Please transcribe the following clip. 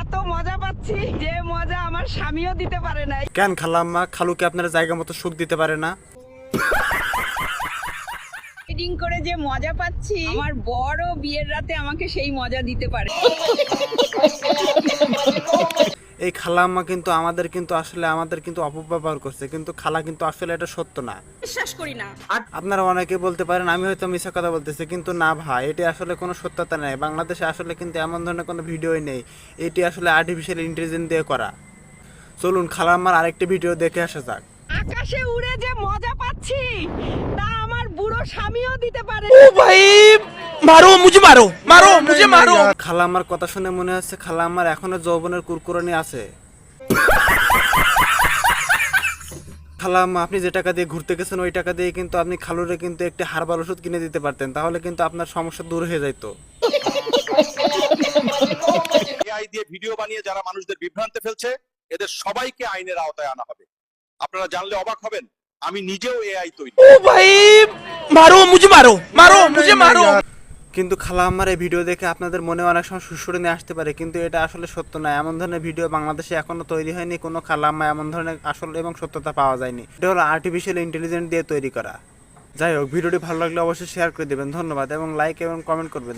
এত মজা পাচ্ছি যে মজা আমার স্বামীও দিতে পারে নাই। কেন খালাম্মা, খালুকে আপনার জায়গা মতো সুখ দিতে পারে না? ফিডিং করে যে মজা পাচ্ছি, আমার বড় বিয়ের রাতে আমাকে সেই মজা দিতে পারে। এই খালাম্মা কিন্তু আমাদের কিন্তু অপব্যবহার করছে, কিন্তু খালা কিন্তু আসলে এটা সত্য না। বিশ্বাস করি না। আপনারা অনেকে বলতে পারেন আমি হয়তো মিথ্যা কথা বলতেছি, কিন্তু না ভাই, এটি আসলে কোনো সত্যতা নেই। বাংলাদেশে আসলে কিন্তু এমন ধরনের কোনো ভিডিওই নেই, এটি আসলে আর্টিফিশিয়াল ইন্টেলিজেন্স দিয়ে করা। চলুন খালাম্মার আরেকটি ভিডিও দেখে আসা যাক। আকাশে উড়ে যে মজা পাচ্ছি তা আমার বুড়ো স্বামীও দিতে পারে। मारो मुझे मारो मारो मुझे मारो। খালাম্মার কথা শুনে মনে হচ্ছে খালাম্মার এখনো যৌবনের কুরকুরানি আছে। খালাম্মা, আপনি যে টাকা দিয়ে ঘুরতে গেছেন ওই টাকা দিয়ে কিন্তু আপনি খালুরে কিন্তু একটি হার্বাল ওষুধ কিনে দিতে পারতেন, তাহলে কিন্তু আপনার সমস্যা দূর হয়ে যেত। এআই দিয়ে ভিডিও বানিয়ে যারা মানুষদের বিভ্রান্তে ফেলছে এদের সবাইকে আইনের আওতায় আনা হবে। আপনারা জানলে অবাক হবেন, আমি নিজেও এআই তৈরি। ओ भाई मारो मुझे मारो मारो मुझे मारो। কিন্তু খালাম্মার এই ভিডিও দেখে আপনাদের মনে অনেক সময় সুরসুরি আসতে পারে, কিন্তু এটা আসলে সত্য না। এমন ধরনের ভিডিও বাংলাদেশে এখনো তৈরি হয়নি, কোনো খালাম্মা এমন ধরনের আসল এবং সত্যতা পাওয়া যায়নি। এটা হলো আর্টিফিশিয়াল ইন্টেলিজেন্স দিয়ে তৈরি করা। যাই হোক, ভিডিওটি ভালো লাগলে অবশ্যই শেয়ার করে দেবেন, ধন্যবাদ, এবং লাইক এবং কমেন্ট করবেন।